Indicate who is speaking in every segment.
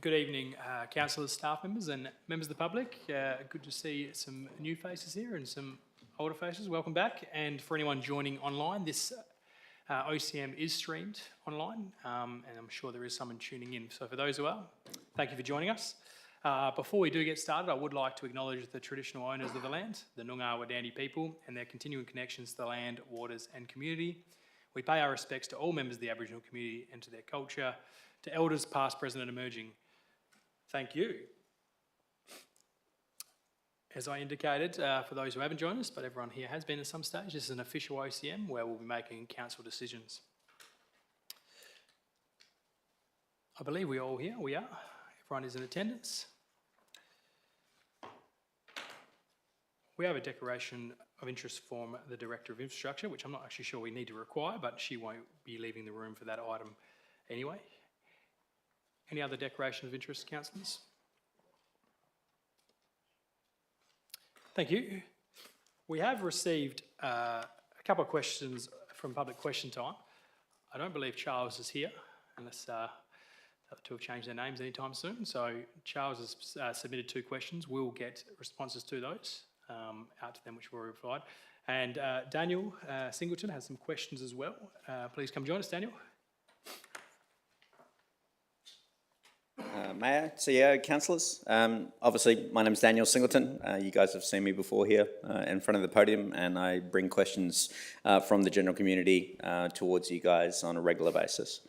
Speaker 1: Good evening, councillors, staff members and members of the public. Good to see some new faces here and some older faces. Welcome back. And for anyone joining online, this OCM is streamed online, and I'm sure there is someone tuning in. So for those who are, thank you for joining us. Before we do get started, I would like to acknowledge the traditional owners of the land, the Noongar Wadandi people, and their continuing connections to the land, waters and community. We pay our respects to all members of the Aboriginal community and to their culture, to elders past, present and emerging. Thank you. As I indicated, for those who haven't joined us, but everyone here has been at some stage, this is an official OCM where we'll be making council decisions. I believe we're all here. We are. Everyone is in attendance. We have a declaration of interest from the Director of Infrastructure, which I'm not actually sure we need to require, but she won't be leaving the room for that item anyway. Any other declaration of interest, councillors? Thank you. We have received a couple of questions from public question time. I don't believe Charles is here, unless the other two have changed their names anytime soon. So Charles has submitted 2 questions. We'll get responses to those out to them, which were replied. And Daniel Singleton has some questions as well. Please come join us, Daniel.
Speaker 2: Mayor, CEO, councillors. Obviously, my name's Daniel Singleton. You guys have seen me before here in front of the podium, and I bring questions from the general community towards you guys on a regular basis.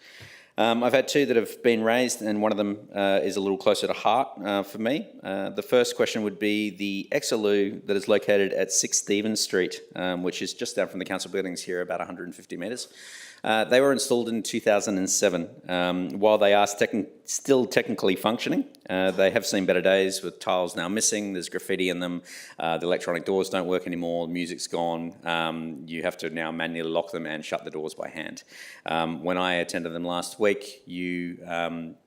Speaker 2: I've had 2 that have been raised, and one of them is a little closer to heart for me. The first question would be the Exeloo that is located at 6 Stevens Street, which is just down from the council buildings here, about 150 metres. They were installed in 2007. While they are still technically functioning, they have seen better days with tiles now missing, there's graffiti in them, the electronic doors don't work anymore, music's gone, you have to now manually lock them and shut the doors by hand. When I attended them last week, you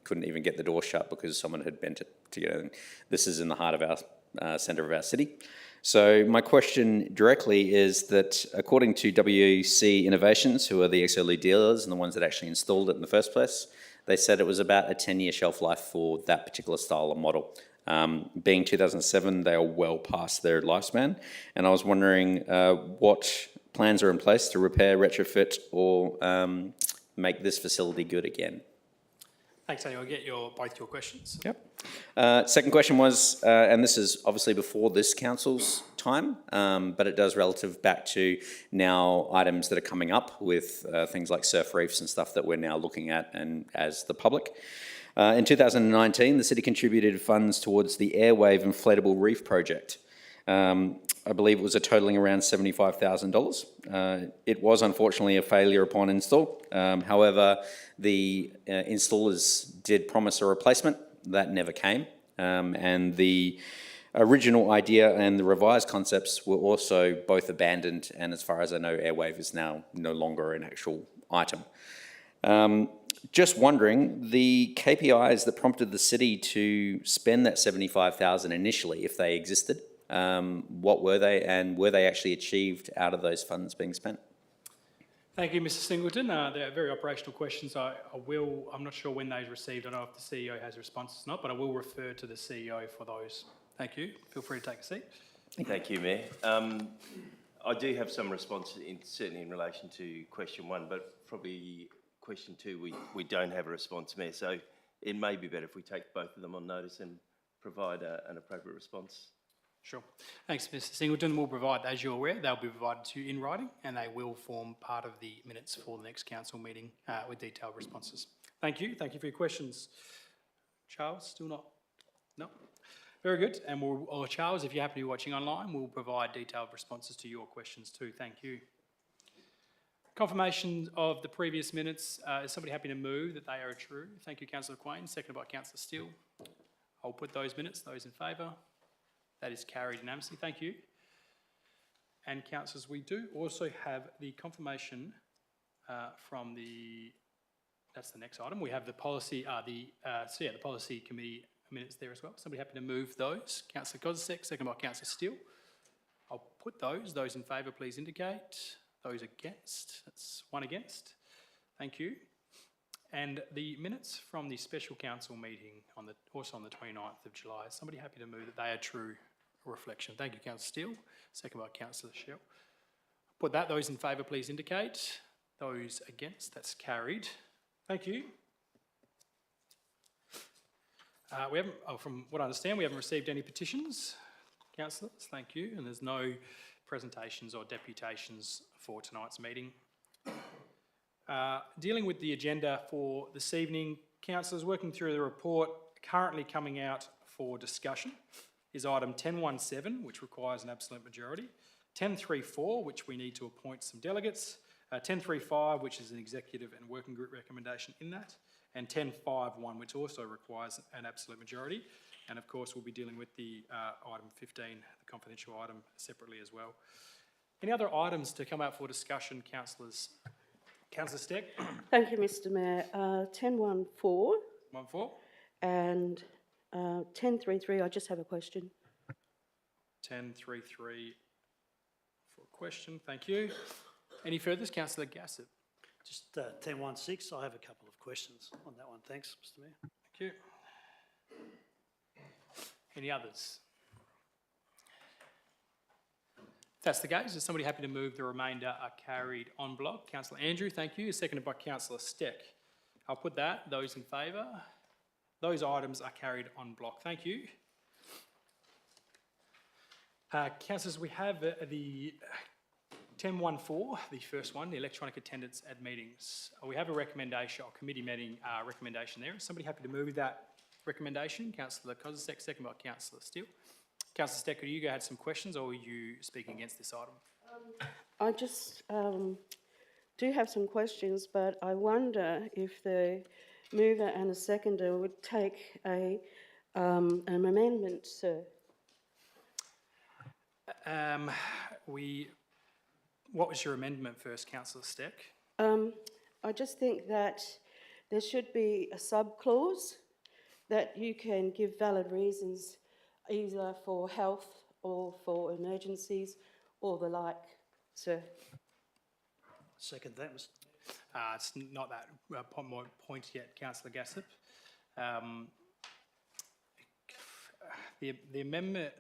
Speaker 2: couldn't even get the door shut because someone had bent it together. This is in the heart of our centre of our city. So my question directly is that according to WC Innovations, who are the Exeloo dealers and the ones that actually installed it in the first place, they said it was about a 10-year shelf life for that particular style of model. Being 2007, they are well past their lifespan. And I was wondering what plans are in place to repair, retrofit or make this facility good again.
Speaker 1: Thanks, Daniel. I'll get both your questions.
Speaker 2: Yep. Second question was, and this is obviously before this council's time, but it does relative back to now items that are coming up with things like surf reefs and stuff that we're now looking at and as the public. In 2019, the city contributed funds towards the Airwave Inflatable Reef project. I believe it was a totaling around $75,000. It was unfortunately a failure upon install. However, the installers did promise a replacement. That never came. And the original idea and the revised concepts were also both abandoned. And as far as I know, Airwave is now no longer an actual item. Just wondering, the KPIs that prompted the city to spend that $75,000 initially, if they existed, what were they, and were they actually achieved out of those funds being spent?
Speaker 1: Thank you, Mr. Singleton. They're very operational questions. I'm not sure when those received. I don't know if the CEO has responses or not, but I will refer to the CEO for those. Thank you. Feel free to take a seat.
Speaker 3: Thank you, Mayor. I do have some responses, certainly in relation to question 1, but probably question 2 we don't have a response, Mayor. So it may be better if we take both of them on notice and provide an appropriate response.
Speaker 1: Sure. Thanks, Mr. Singleton. We'll provide, as you're aware, they'll be provided to you in writing and they will form part of the minutes for the next council meeting with detailed responses. Thank you. Thank you for your questions. Charles, still not? No? Very good. And Charles, if you happen to be watching online, we'll provide detailed responses to your questions too. Thank you. Confirmation of the previous minutes. Is somebody happy to move that they are true? Thank you, Councillor Quain. Seconded by Councillor Steele. I'll put those minutes. Those in favour? That is carried unanimously. Thank you. And councillors, we do also have the confirmation from the, that's the next item. We have the policy, the policy committee minutes there as well. Somebody happy to move those? Councillor Kozisek, second by Councillor Steele. I'll put those. Those in favour, please indicate. Those against, that's 1 against. Thank you. And the minutes from the special council meeting also on the 29th of July. Is somebody happy to move that they are true reflection? Thank you, Councillor Steele. Second by Councillor Shell. Put that. Those in favour, please indicate. Those against, that's carried. Thank you. From what I understand, we haven't received any petitions, councillors. Thank you. And there's no presentations or deputations for tonight's meeting. Dealing with the agenda for this evening, councillors, working through the report currently coming out for discussion is item 10.17, which requires an absolute majority, 10.34, which we need to appoint some delegates, 10.35, which is an executive and working group recommendation in that, and 10.51, which also requires an absolute majority. And of course, we'll be dealing with the item 15, the confidential item, separately as well. Any other items to come out for discussion, councillors? Councillor Steck?
Speaker 4: Thank you, Mr Mayor. 10.14
Speaker 1: 1-4.
Speaker 4: and 10.33, I just have a question.
Speaker 1: 10.33 for a question. Thank you. Any furthers? Councillor Gassett.
Speaker 5: Just 10.16, I have a couple of questions on that one. Thanks, Mr Mayor.
Speaker 1: Thank you. Any others? If that's the case, is somebody happy to move the remainder are carried en bloc? Councillor Andrew, thank you. Seconded by Councillor Steck. I'll put that. Those in favour? Those items are carried en bloc. Thank you. Councillors, we have the 10.14, the first one, the electronic attendance at meetings. We have a recommendation, or committee meeting recommendation there. Is somebody happy to move that recommendation? Councillor Kozisek, second by Councillor Steele. Councillor Steck, you had some questions, or were you speaking against this item?
Speaker 4: I just do have some questions, but I wonder if the mover and the seconder would take an amendment, sir.
Speaker 1: What was your amendment first, Councillor Steck?
Speaker 4: I just think that there should be a sub-clause that you can give valid reasons either for health or for emergencies or the like, sir.
Speaker 5: Second that, Mr
Speaker 1: It's not that point yet, Councillor Gassett. The amendment,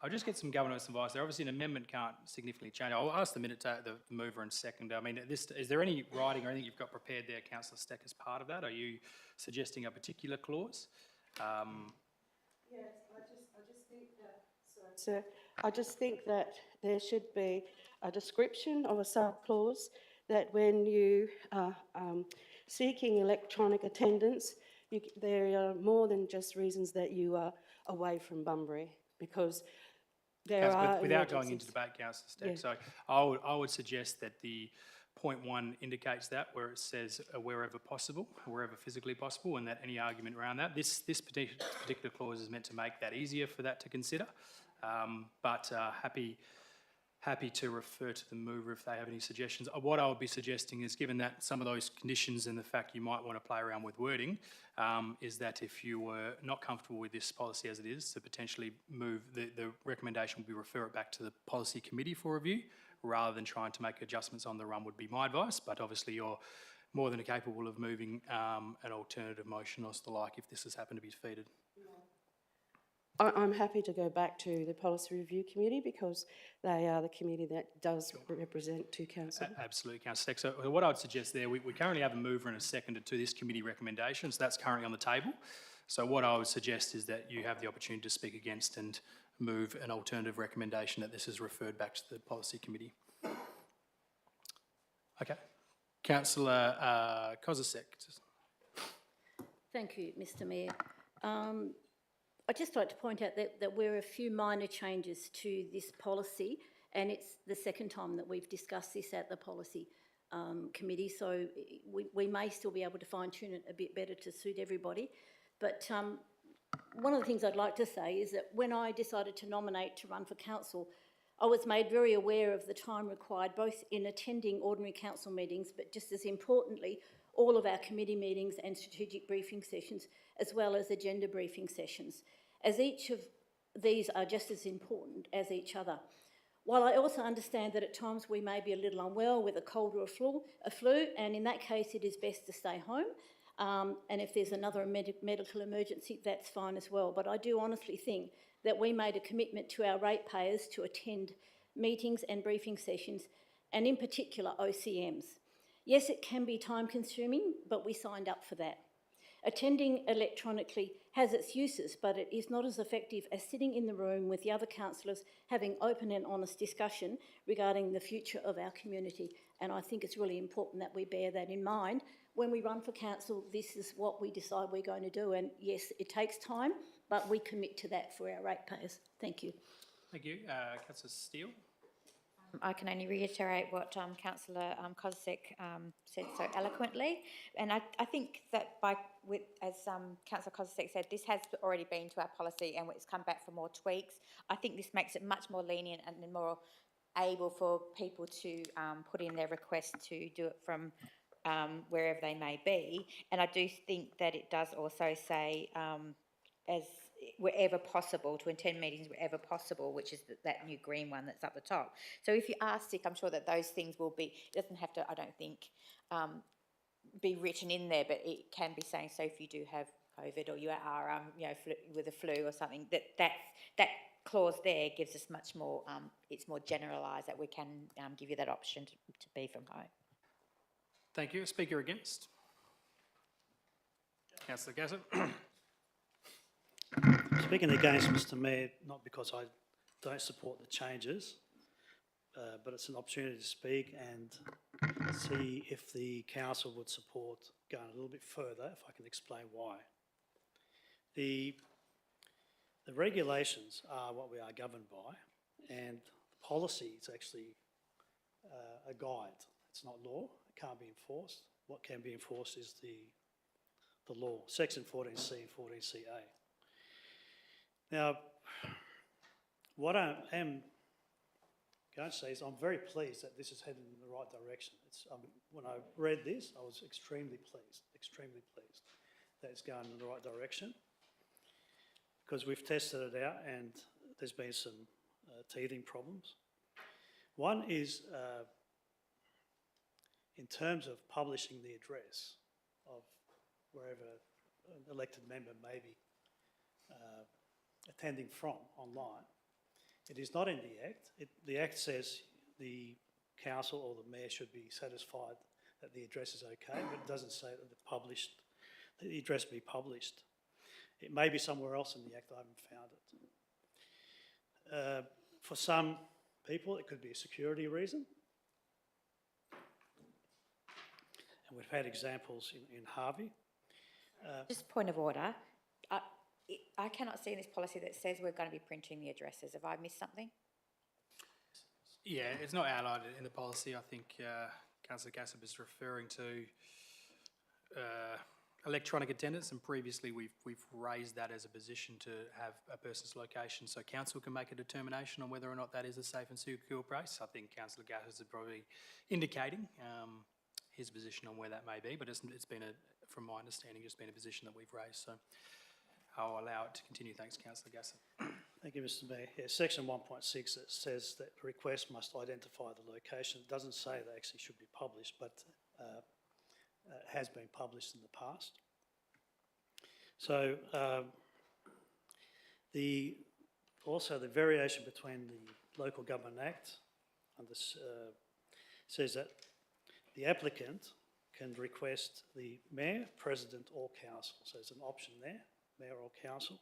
Speaker 1: I'll just get some governance advice there. Obviously, an amendment can't significantly change. I'll ask the mover and seconder. I mean, is there any writing or anything you've got prepared there, Councillor Steck, as part of that? Are you suggesting a particular clause?
Speaker 4: Yes, I just think that, sorry, sir, I just think that there should be a description of a sub-clause that when you are seeking electronic attendance, there are more than just reasons that you are away from Bunbury, because there are
Speaker 1: without going into
Speaker 4: emergencies.
Speaker 1: debate, Councillor Steck.
Speaker 4: Yeah.
Speaker 1: So I would suggest that the point 1 indicates that, where it says wherever possible, wherever physically possible, and that any argument around that. This particular clause is meant to make that easier for that to consider. But happy to refer to the mover if they have any suggestions. What I would be suggesting is, given that some of those conditions and the fact you might want to play around with wording, is that if you were not comfortable with this policy as it is, to potentially move, the recommendation would be refer it back to the policy committee for review, rather than trying to make adjustments on the run would be my advice. But obviously you're more than capable of moving an alternative motion or the like if this has happened to be defeated.
Speaker 4: I'm happy to go back to the Policy Review Committee because they are the committee that does represent to council.
Speaker 1: Absolutely, Councillor Steck. So what I would suggest there, we currently have a mover and a seconder to this committee recommendation, so that's currently on the table. So what I would suggest is that you have the opportunity to speak against and move an alternative recommendation that this is referred back to the Policy Committee. Okay. Councillor Kozisek.
Speaker 6: Thank you, Mr Mayor. I'd just like to point out that we're a few minor changes to this policy, and it's the second time that we've discussed this at the Policy Committee, so we may still be able to fine-tune it a bit better to suit everybody. But one of the things I'd like to say is that when I decided to nominate to run for council, I was made very aware of the time required both in attending ordinary council meetings, but just as importantly, all of our committee meetings and strategic briefing sessions, as well as agenda briefing sessions, as each of these are just as important as each other. While I also understand that at times we may be a little unwell with a cold or a flu, and in that case it is best to stay home. And if there's another medical emergency, that's fine as well. But I do honestly think that we made a commitment to our ratepayers to attend meetings and briefing sessions, and in particular OCMs. Yes, it can be time consuming, but we signed up for that. Attending electronically has its uses, but it is not as effective as sitting in the room with the other councillors having open and honest discussion regarding the future of our community. And I think it's really important that we bear that in mind. When we run for council, this is what we decide we're going to do. And yes, it takes time, but we commit to that for our ratepayers. Thank you.
Speaker 1: Thank you. Councillor Steele?
Speaker 7: I can only reiterate what Councillor Kozsek said so eloquently, and I think that as Councillor Kozsek said, this has already been to our policy and it's come back for more tweaks. I think this makes it much more lenient and more able for people to put in their request to do it from wherever they may be, and I do think that it does also say as wherever possible, to attend meetings wherever possible, which is that new green one that's up the top. So if you are sick, I'm sure that those things will be, it doesn't have to, I don't think, be written in there, but it can be saying, so if you do have COVID or you are, with a flu or something, that clause there gives us much more, it's more generalised that we can give you that option to be from home.
Speaker 1: Thank you. Speaker against? Councillor Gassett?
Speaker 5: Speaking against, Mr Mayor, not because I don't support the changes, but it's an opportunity to speak and see if the council would support going a little bit further, if I can explain why. The regulations are what we are governed by, and the policy is actually a guide. It's not law. It can't be enforced. What can be enforced is the law, Section 14C and 14CA. Now, what I am going to say is I'm very pleased that this is heading in the right direction. When I read this, I was extremely pleased that it's going in the right direction, because we've tested it out and there's been some teething problems. One is in terms of publishing the address of wherever an elected member may be attending from online. It is not in the Act. The Act says the council or the mayor should be satisfied that the address is okay, but it doesn't say that the address be published. It may be somewhere else in the Act, I haven't found it. For some people, it could be a security reason. And we've had examples in Harvey.
Speaker 7: Just point of order. I cannot see in this policy that says we're going to be printing the addresses. Have I missed something?
Speaker 1: Yeah, it's not outlined in the policy. I think Councillor Gassett is referring to electronic attendance, and previously we've raised that as a position to have a person's location so council can make a determination on whether or not that is a safe and secure place. I think Councillor Gassett is probably indicating his position on where that may be, but it's been, from my understanding, just been a position that we've raised. So I'll allow it to continue. Thanks, Councillor Gassett.
Speaker 5: Thank you, Mr Mayor. Yeah, Section 1.6, it says that the request must identify the location. It doesn't say they actually should be published, but has been published in the past. So also the variation between the Local Government Act and this says that the applicant can request the mayor, president or council. So there's an option there, mayor or council,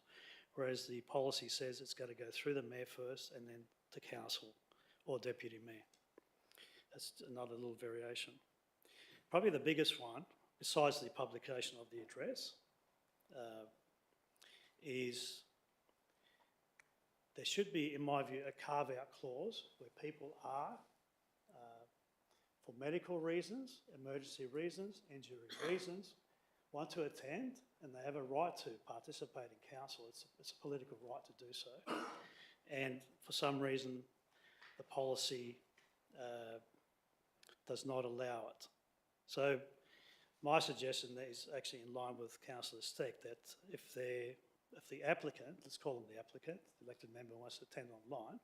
Speaker 5: whereas the policy says it's got to go through the mayor first and then to council or deputy mayor. That's another little variation. Probably the biggest one, besides the publication of the address, is there should be, in my view, a carve-out clause where people are, for medical reasons, emergency reasons, injury reasons, want to attend and they have a right to participate in council. It's a political right to do so. And for some reason, the policy does not allow it. So my suggestion is actually in line with Councillor Steck, that if the applicant, let's call them the applicant, the elected member wants to attend online,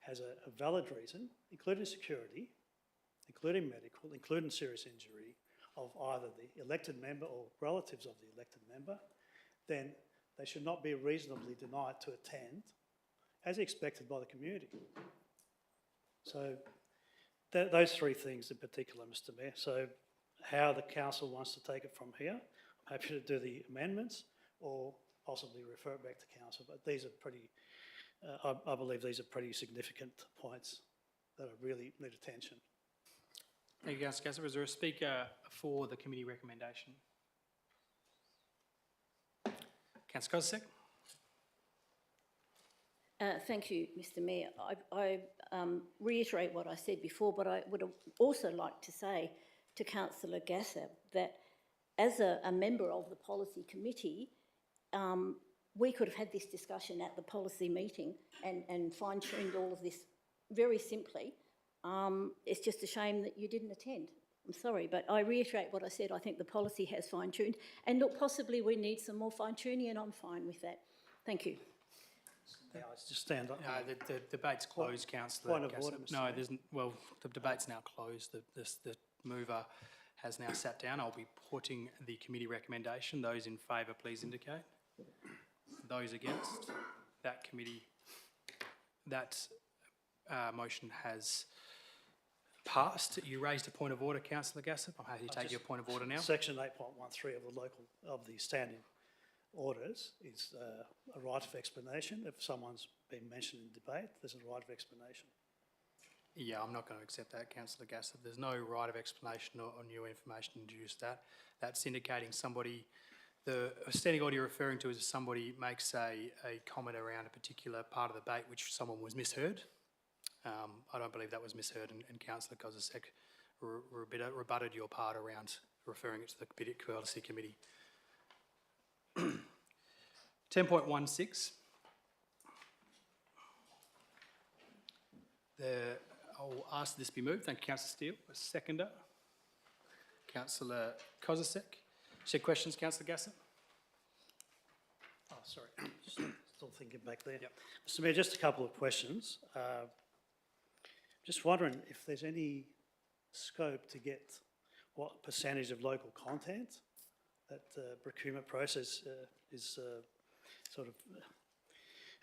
Speaker 5: has a valid reason, including security, including medical, including serious injury of either the elected member or relatives of the elected member, then they should not be reasonably denied to attend as expected by the community. So those three things in particular, Mr Mayor. So how the council wants to take it from here, I'm happy to do the amendments or possibly refer it back to council, but these are pretty, I believe these are pretty significant points that really need attention.
Speaker 1: Thank you, Councillor Gassett. Is there a speaker for the committee recommendation? Councillor Kozisek?
Speaker 6: Thank you, Mr Mayor. I reiterate what I said before, but I would also like to say to Councillor Gassett that as a member of the policy committee, we could have had this discussion at the policy meeting and fine-tuned all of this very simply. It's just a shame that you didn't attend. I'm sorry, but I reiterate what I said. I think the policy has fine-tuned. And look, possibly we need some more fine-tuning, and I'm fine with that. Thank you.
Speaker 5: Yeah, just stand up.
Speaker 1: The debate's closed, Councillor
Speaker 5: Point of
Speaker 1: Gassett.
Speaker 5: order, Mr.
Speaker 1: No,
Speaker 5: Mayor.
Speaker 1: there's, well, the debate's now closed. The mover has now sat down. I'll be putting the committee recommendation. Those in favour, please indicate. Those against, that motion has passed. You raised a point of order, Councillor Gassett. I'm happy to take your point of order now.
Speaker 5: Section 8.13 of the standing orders is a right of explanation. If someone's been mentioned in debate, there's a right of explanation.
Speaker 1: Yeah, I'm not going to accept that, Councillor Gassett. There's no right of explanation or new information introduced. That's indicating somebody. The standing order you're referring to is if somebody makes a comment around a particular part of the debate which someone was misheard. I don't believe that was misheard, and Councillor Kozisek rebutted your part around referring it to the Policy Committee. 10.16. I'll ask this be moved. Thank you, Councillor Steele. A seconder. Councillor Kozisek. Any questions, Councillor Gassett?
Speaker 5: Oh, sorry, still thinking back there. Yep. Mr Mayor, just a couple of questions. Just wondering if there's any scope to get what percentage of local content that the procurement process is sort of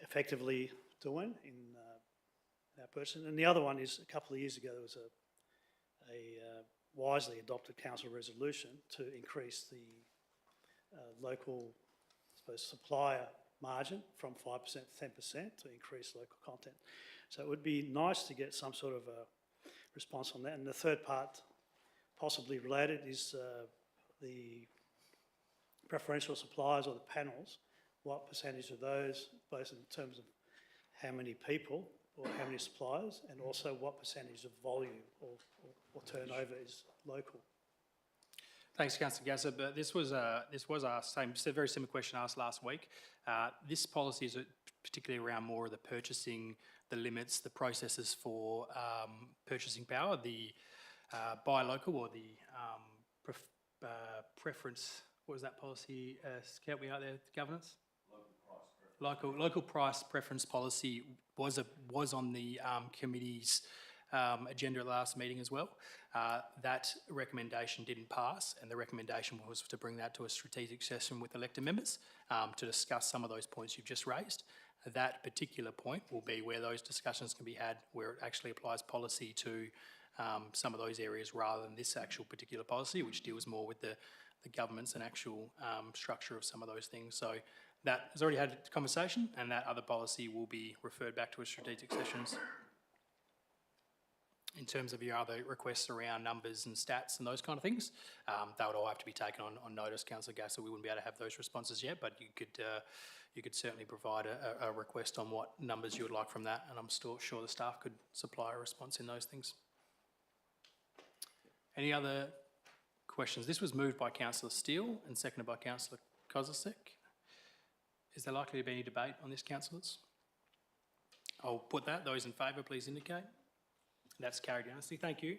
Speaker 5: effectively doing in our person. And the other one is, a couple of years ago, there was a wisely adopted council resolution to increase the local, I suppose, supplier margin from 5% to 10% to increase local content. So it would be nice to get some sort of a response on that. And the third part, possibly related, is the preferential suppliers or the panels. What percentage of those, both in terms of how many people or how many suppliers, and also what percentage of volume or turnover is local?
Speaker 1: Thanks, Councillor Gassett. But this was asked, very similar question asked last week. This policy is particularly around more of the purchasing, the limits, the processes for purchasing power, the buy local or the preference. What was that policy? Help me out there, governance. Local price preference policy was on the committee's agenda at the last meeting as well. That recommendation didn't pass, and the recommendation was to bring that to a strategic session with elected members to discuss some of those points you've just raised. That particular point will be where those discussions can be had, where it actually applies policy to some of those areas rather than this actual particular policy, which deals more with the governance and actual structure of some of those things. So that has already had a conversation, and that other policy will be referred back to a strategic sessions. In terms of your other requests around numbers and stats and those kind of things, that would all have to be taken on notice, Councillor Gassett. We wouldn't be able to have those responses yet, but you could certainly provide a request on what numbers you would like from that, and I'm still sure the staff could supply a response in those things. Any other questions? This was moved by Councillor Steele and seconded by Councillor Kozisek. Is there likely to be any debate on this, councillors? I'll put that. Those in favour, please indicate. That's carried unanimously. Thank you.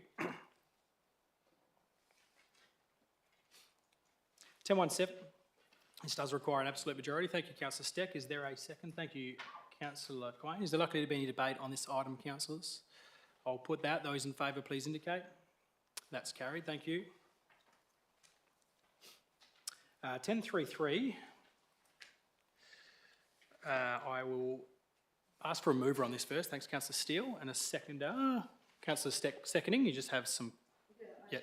Speaker 1: 10.17. This does require an absolute majority. Thank you, Councillor Steck. Is there a second? Thank you, Councillor Quain. Is there likely to be any debate on this item, councillors? I'll put that. Those in favour, please indicate. That's carried. Thank you. 10.3.3. I will ask for a mover on this first. Thanks, Councillor Steele. And a seconder. Councillor Steck seconding. You just have some... Yeah.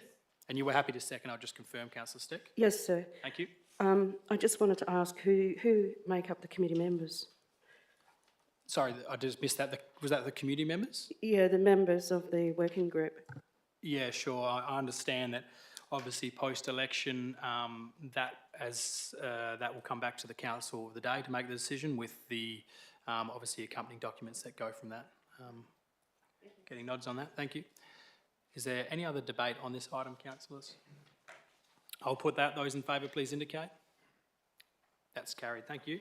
Speaker 1: And you were happy to second. I'll just confirm, Councillor Steck.
Speaker 4: Yes, sir.
Speaker 1: Thank you.
Speaker 4: I just wanted to ask who make up the committee members?
Speaker 1: Sorry, I just missed that. Was that the community members?
Speaker 4: Yeah, the members of the working group.
Speaker 1: Yeah, sure. I understand that obviously post-election, that will come back to the council of the day to make the decision with the obviously accompanying documents that go from that. Getting nods on that. Thank you. Is there any other debate on this item, councillors? I'll put that. Those in favour, please indicate. That's carried. Thank you.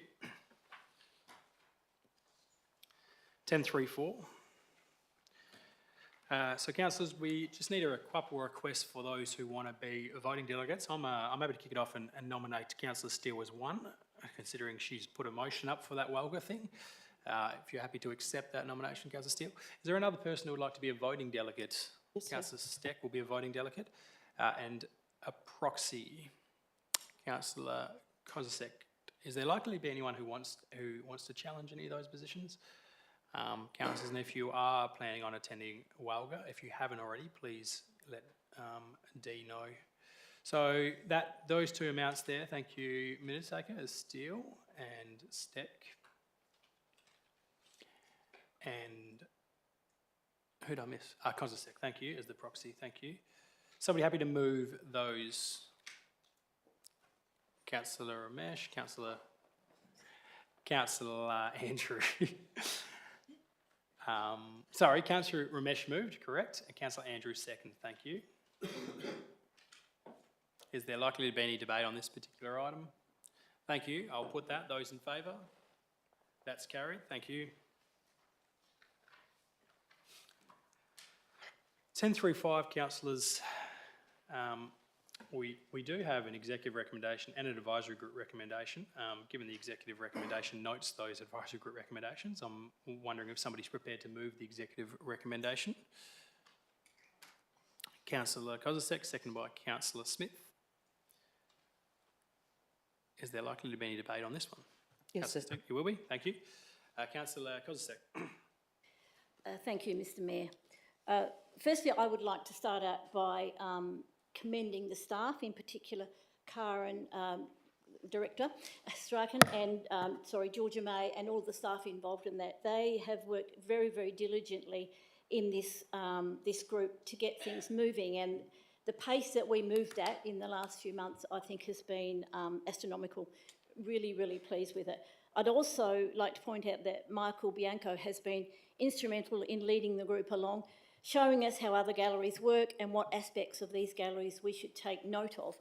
Speaker 1: 10.3.4. So, councillors, we just need a couple of requests for those who want to be voting delegates. I'm able to kick it off and nominate Councillor Steele as one, considering she's put a motion up for that WALGA thing. If you're happy to accept that nomination, Councillor Steele. Is there another person who would like to be a voting delegate?
Speaker 4: Yes, sir.
Speaker 1: Councillor Steck will be a voting delegate. And a proxy, Councillor Kozisek. Is there likely to be anyone who wants to challenge any of those positions? Councillors, and if you are planning on attending WALGA, if you haven't already, please let Dee know. So those two amounts there, thank you, Minutaker, as Steele and Steck. And who did I miss? Kozisek, thank you, as the proxy, thank you. Somebody happy to move those? Councillor Ramesh, Councillor Andrew. Sorry, Councillor Ramesh moved, correct? And Councillor Andrew second, thank you. Is there likely to be any debate on this particular item? Thank you, I'll put that. Those in favour? That's carried, thank you. 10.3.5, councillors. We do have an executive recommendation and an advisory group recommendation. Given the executive recommendation notes those advisory group recommendations, I'm wondering if somebody's prepared to move the executive recommendation. Councillor Kozisek, seconded by Councillor Smith. Is there likely to be any debate on this one?
Speaker 4: Yes,
Speaker 1: Councillor
Speaker 4: sir.
Speaker 1: Steck, you will be, thank you. Councillor Kozisek.
Speaker 6: Thank you, Mr Mayor. Firstly, I would like to start out by commending the staff, in particular Karen, Director Strachan, and Georgia May, and all the staff involved in that. They have worked very, very diligently in this group to get things moving, and the pace that we moved at in the last few months, I think, has been astronomical. Really, really pleased with it. I'd also like to point out that Michael Bianco has been instrumental in leading the group along, showing us how other galleries work and what aspects of these galleries we should take note of.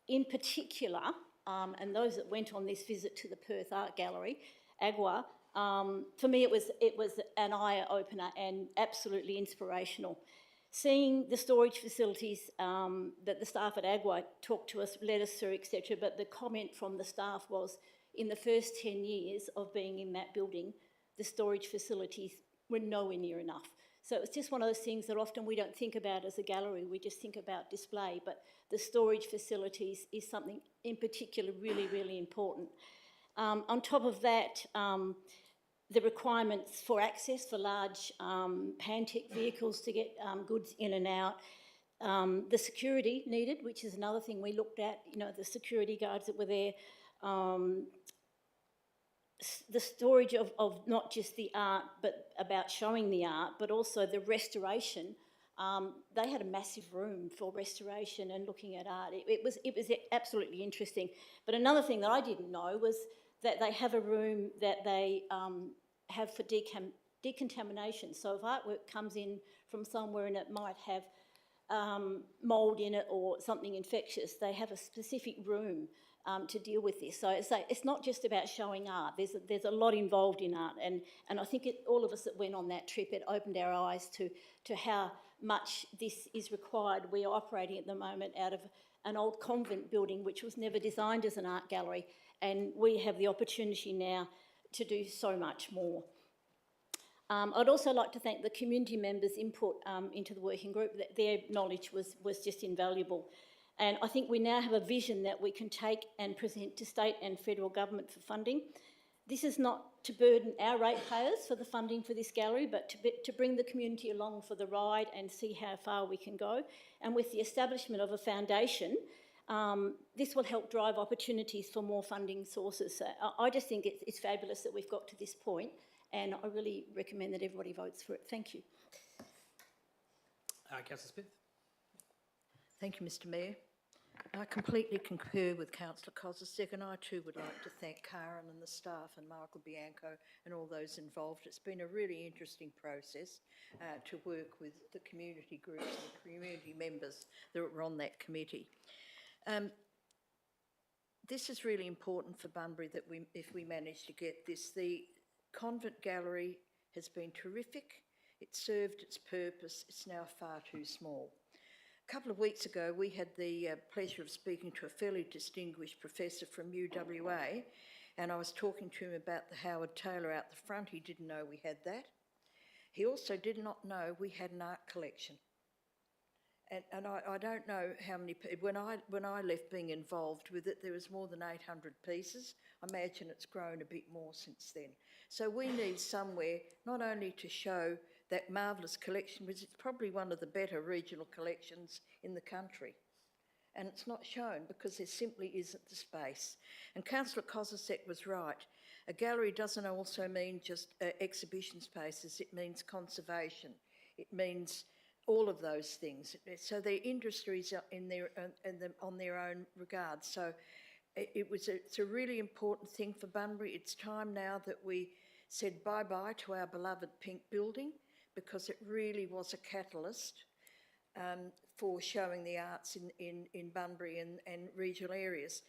Speaker 6: In particular, and those that went on this visit to the Perth Art Gallery, AGWA, for me it was an eye-opener and absolutely inspirational. Seeing the storage facilities that the staff at AGWA talked to us, led us through, etc., but the comment from the staff was, in the first 10 years of being in that building, the storage facilities were nowhere near enough. So it's just one of those things that often we don't think about as a gallery, we just think about display, but the storage facilities is something in particular really, really important. On top of that, the requirements for access for large Pantech vehicles to get goods in and out, the security needed, which is another thing we looked at, the security guards that were there, the storage of not just the art, but about showing the art, but also the restoration. They had a massive room for restoration and looking at art. It was absolutely interesting. But another thing that I didn't know was that they have a room that they have for decontamination. So if artwork comes in from somewhere and it might have mould in it or something infectious, they have a specific room to deal with this. So it's not just about showing art. There's a lot involved in art, and I think all of us that went on that trip, it opened our eyes to how much this is required. We are operating at the moment out of an old convent building which was never designed as an art gallery, and we have the opportunity now to do so much more. I'd also like to thank the community members' input into the working group. Their knowledge was just invaluable. And I think we now have a vision that we can take and present to state and federal government for funding. This is not to burden our ratepayers for the funding for this gallery, but to bring the community along for the ride and see how far we can go. And with the establishment of a foundation, this will help drive opportunities for more funding sources. So I just think it's fabulous that we've got to this point, and I really recommend that everybody votes for it. Thank you.
Speaker 1: Councillor Smith.
Speaker 8: Thank you, Mr Mayor. I completely concur with Councillor Kozisek, and I too would like to thank Karen and the staff and Michael Bianco and all those involved. It's been a really interesting process to work with the community groups and the community members that were on that committee. This is really important for Bunbury that if we manage to get this. The Convent Gallery has been terrific. It served its purpose. It's now far too small. A couple of weeks ago, we had the pleasure of speaking to a fairly distinguished professor from UWA, and I was talking to him about the Howard Taylor out the front. He didn't know we had that. He also did not know we had an art collection. And I don't know how many, when I left being involved with it, there was more than 800 pieces. I imagine it's grown a bit more since then. So we need somewhere not only to show that marvellous collection, which is probably one of the better regional collections in the country. And it's not shown because there simply isn't the space. And Councillor Kozisek was right. A gallery doesn't also mean just exhibition spaces. It means conservation. It means all of those things. So their industries are on their own regard. So it's a really important thing for Bunbury. It's time now that we said bye-bye to our beloved pink building, because it really was a catalyst for showing the arts in Bunbury and regional areas.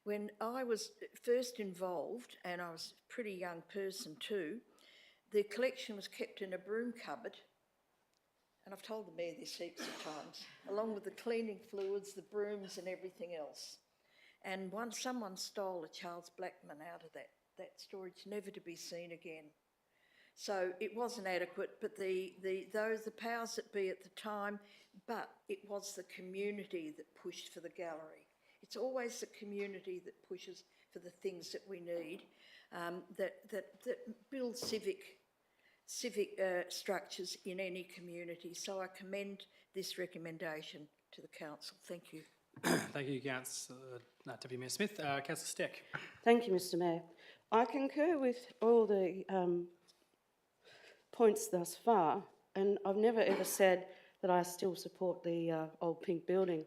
Speaker 8: When I was first involved, and I was a pretty young person too, the collection was kept in a broom cupboard, and I've told the Mayor this heaps of times, along with the cleaning fluids, the brooms and everything else. And once someone stole a Charles Blackman out of that storage, never to be seen again. So it wasn't adequate, but the powers that be at the time, but it was the community that pushed for the gallery. It's always the community that pushes for the things that we need, that build civic structures in any community. So I commend this recommendation to the council. Thank you.
Speaker 1: Thank you, Councillor Deputy Mayor Smith. Councillor Steck.
Speaker 4: Thank you, Mr Mayor. I concur with all the points thus far, and I've never ever said that I still support the old pink building.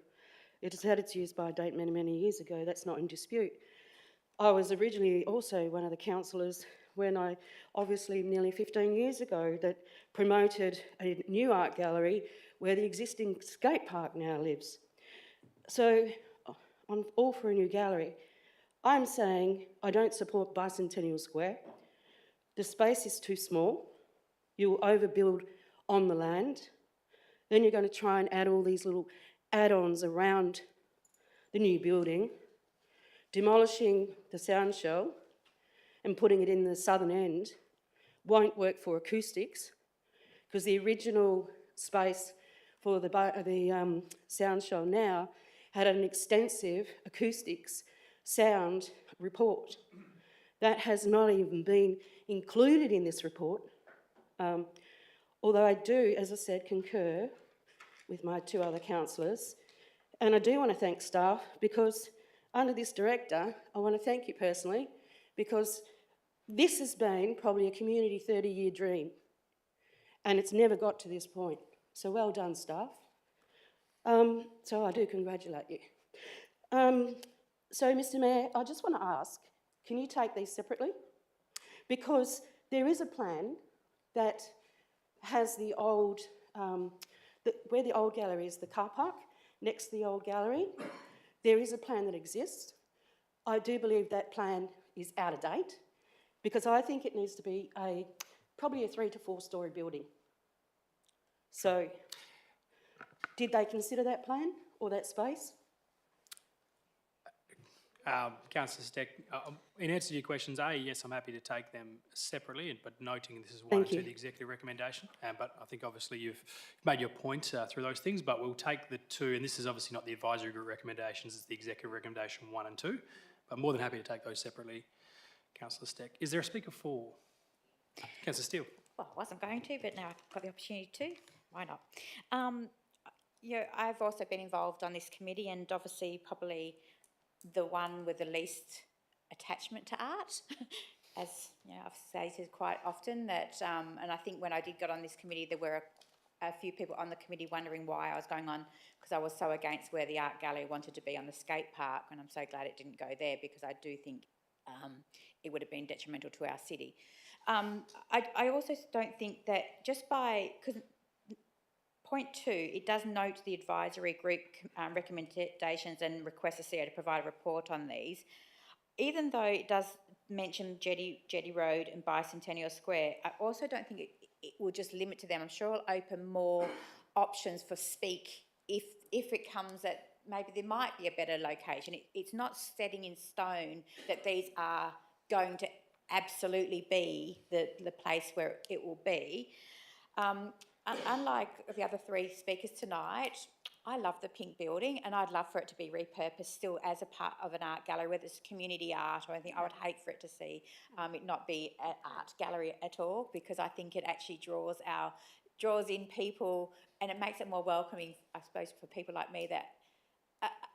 Speaker 4: It has had its use by date many, many years ago. That's not in dispute. I was originally also one of the councillors when I, obviously nearly 15 years ago, that promoted a new art gallery where the existing skate park now lives. So I'm all for a new gallery. I'm saying I don't support Bicentennial Square. The space is too small. You'll overbuild on the land. Then you're going to try and add all these little add-ons around the new building, demolishing the sound shell and putting it in the southern end won't work for acoustics, because the original space for the sound shell now had an extensive acoustics sound report. That has not even been included in this report, although I do, as I said, concur with my two other councillors. And I do want to thank staff, because under this director, I want to thank you personally, because this has been probably a community 30-year dream, and it's never got to this point. So well done, staff. So I do congratulate you. So, Mr Mayor, I just want to ask, can you take these separately? Because there is a plan that has the old, where the old gallery is, the car park, next to the old gallery, there is a plan that exists. I do believe that plan is out of date, because I think it needs to be probably a 3 to 4 storey building. So, did they consider that plan or that space?
Speaker 1: Councillor Steck, in answer to your questions, yes, I'm happy to take them separately, but noting this is one
Speaker 4: Thank
Speaker 1: and two,
Speaker 4: you.
Speaker 1: the executive recommendation. But I think obviously you've made your point through those things, but we'll take the two, and this is obviously not the advisory group recommendations, it's the executive recommendation 1 and 2, but more than happy to take those separately. Councillor Steck, is there a speaker for? Councillor Steele.
Speaker 7: Well, I wasn't going to, but now I've got the opportunity to. Why not? I've also been involved on this committee, and obviously probably the one with the least attachment to art, as I've stated quite often that, and I think when I did get on this committee, there were a few people on the committee wondering why I was going on, because I was so against where the art gallery wanted to be on the skate park, and I'm so glad it didn't go there, because I do think it would have been detrimental to our city. I also don't think that just by, because point 2, it does note the advisory group recommendations and requests the CEO to provide a report on these. Even though it does mention Jetty Road and Bicentennial Square, I also don't think it will just limit to them. I'm sure it'll open more options for speak if it comes that maybe there might be a better location. It's not setting in stone that these are going to absolutely be the place where it will be. Unlike the other 3 speakers tonight, I love the pink building, and I'd love for it to be repurposed still as a part of an art gallery, whether it's community art or anything. I would hate for it to see it not be an art gallery at all, because I think it actually draws in people, and it makes it more welcoming, I suppose, for people like me that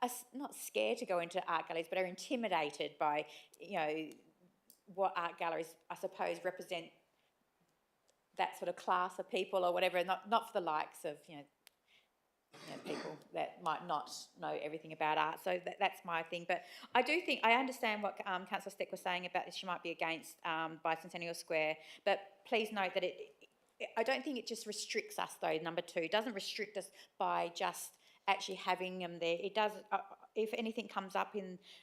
Speaker 7: are not scared to go into art galleries, but are intimidated by, what art galleries, I suppose, represent that sort of class of people or whatever, not for the likes of, people that might not know everything about art. So that's my thing. But I do think, I understand what Councillor Steck was saying about this, she might be against Bicentennial Square, but please note that I don't think it just restricts us though, number 2. It doesn't restrict us by just actually having them there. It does, if anything comes up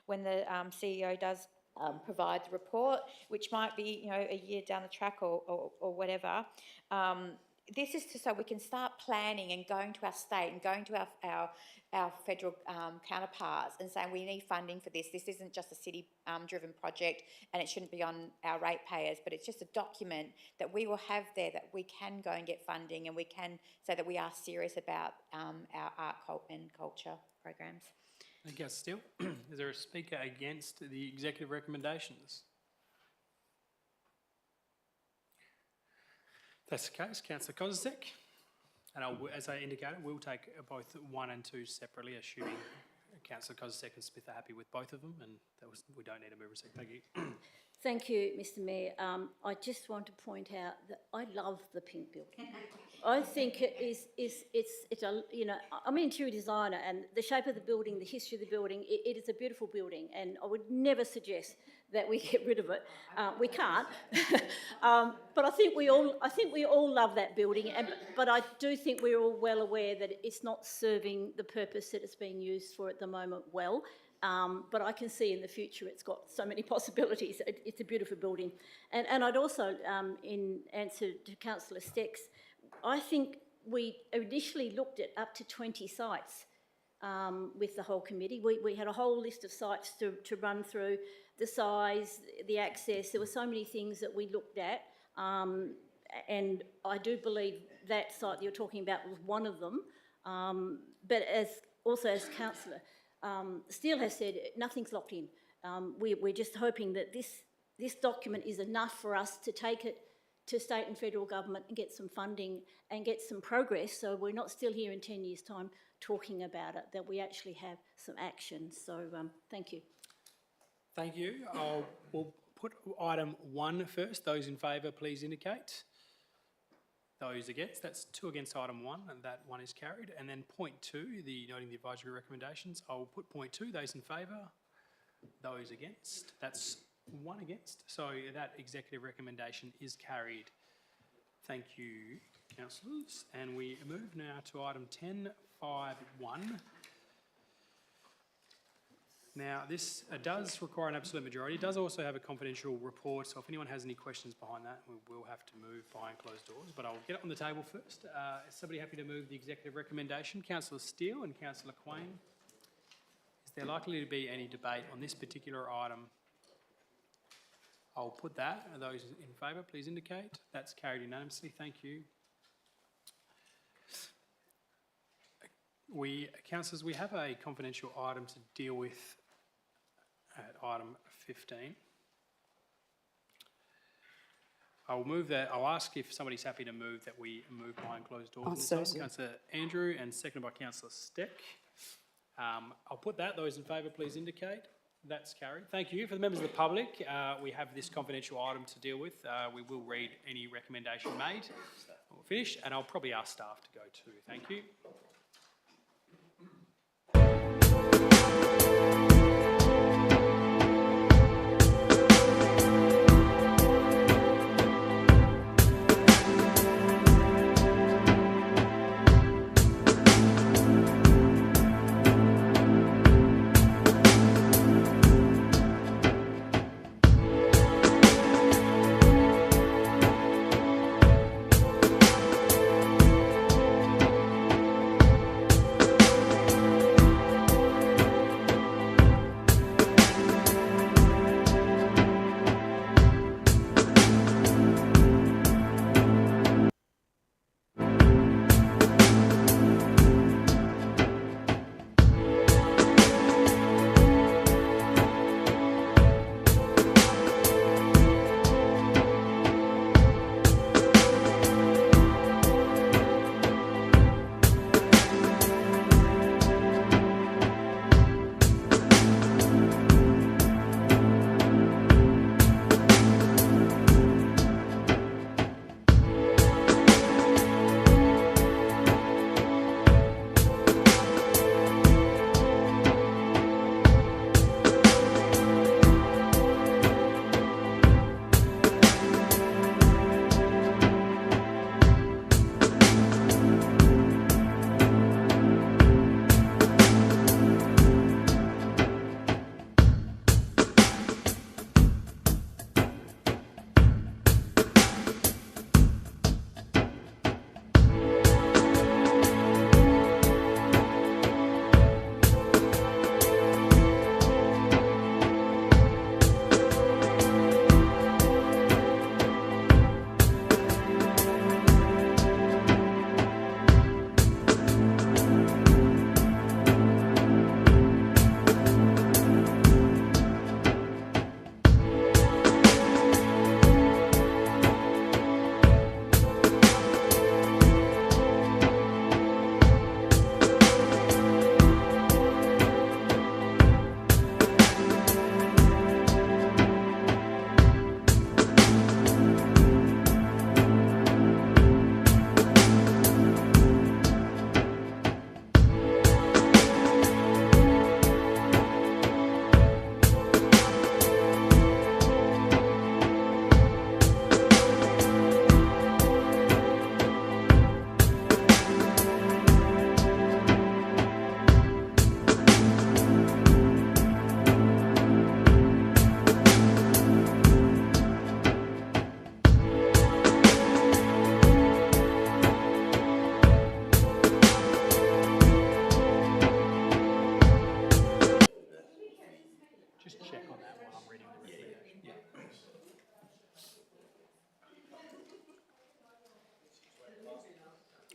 Speaker 7: when the CEO does provide the report, which might be a year down the track or whatever. This is so we can start planning and going to our state and going to our federal counterparts and saying we need funding for this. This isn't just a city driven project, and it shouldn't be on our ratepayers, but it's just a document that we will have there that we can go and get funding, and we can say that we are serious about our art and culture programs.
Speaker 1: Thank you, Councillor Steele. Is there a speaker against the executive recommendations? If that's the case, Councillor Kozisek. And as I indicated, we'll take both 1 and 2 separately, assuming Councillor Kozisek and Smith are happy with both of them, and we don't need to move a second. Thank you.
Speaker 6: Thank you, Mr Mayor. I just want to point out that I love the pink building. I think it's I'm an interior designer, and the shape of the building, the history of the building, it is a beautiful building, and I would never suggest that we get rid of it. We can't, but I think we all love that building. But I do think we're all well aware that it's not serving the purpose that it's being used for at the moment well. But I can see in the future it's got so many possibilities. It's a beautiful building. And I'd also, in answer to Councillor Steck's, I think we initially looked at up to 20 sites with the whole committee. We had a whole list of sites to run through, the size, the access. There were so many things that we looked at. And I do believe that site that you're talking about was one of them. But as Councillor Steele has said, nothing's locked in. We're just hoping that this document is enough for us to take it to state and federal government and get some funding and get some progress, so we're not still here in 10 years' time talking about it, that we actually have some action. So thank you.
Speaker 1: Thank you. We'll put item 1 first. Those in favour, please indicate. Those against, that's 2 against item 1, and that 1 is carried. And then point 2, noting the advisory recommendations, I'll put point 2, those in favour, those against, that's 1 against. So that executive recommendation is carried. Thank you, councillors. And we move now to item 10.5.1. Now, this does require an absolute majority. It does also have a confidential report, so if anyone has any questions behind that, we will have to move behind closed doors. But I'll get it on the table first. Is somebody happy to move the executive recommendation? Councillor Steele and Councillor Quain. Is there likely to be any debate on this particular item? I'll put that. Are those in favour, please indicate. That's carried unanimously. Thank you. Councillors, we have a confidential item to deal with at item 15. I'll move that. I'll ask if somebody's happy to move that we move behind closed doors. on this
Speaker 4: so
Speaker 1: item.
Speaker 4: sorry.
Speaker 1: Councillor Andrew and seconded by Councillor Steck. I'll put that. Those in favour, please indicate. That's carried. Thank you. For the members of the public, we have this confidential item to deal with. We will read any recommendation made. We'll finish, and I'll probably ask staff to go too. Thank you.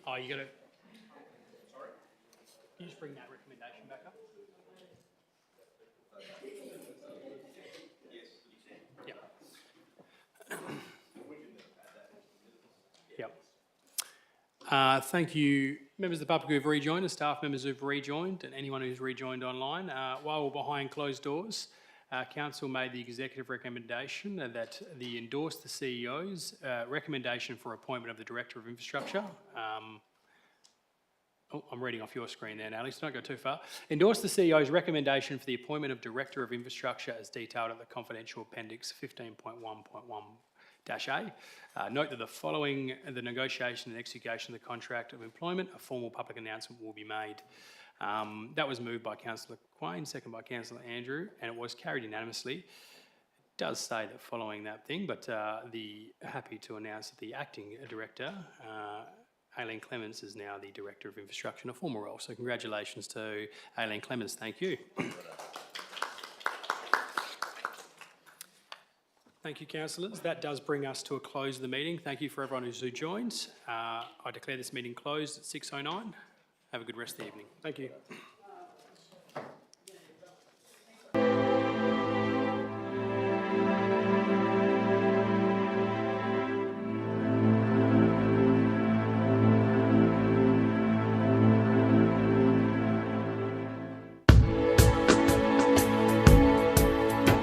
Speaker 1: Oh, you got to. Sorry? Can you just bring that recommendation back up? Yep. Yep. Thank you, members of the public who have rejoined, and staff members who have rejoined, and anyone who's rejoined online. While we're behind closed doors, Council made the executive recommendation that the endorse the CEO's recommendation for appointment of the Director of Infrastructure. I'm reading off your screen there, Natalie, so don't go too far. Endorse the CEO's recommendation for the appointment of Director of Infrastructure as detailed at the confidential appendix 15.1.1-A. Note that the following the negotiation and execution of the contract of employment, a formal public announcement will be made. That was moved by Councillor Quain, second by Councillor Andrew, and it was carried unanimously. It does say that following that thing, but happy to announce that the acting director Aileen Clements is now the Director of Infrastructure in a former role. So congratulations to Aileen Clements. Thank you. Thank you, councillors. That does bring us to a close of the meeting. Thank you for everyone who joined. I declare this meeting closed at 6:09. Have a good rest of the evening. Thank you.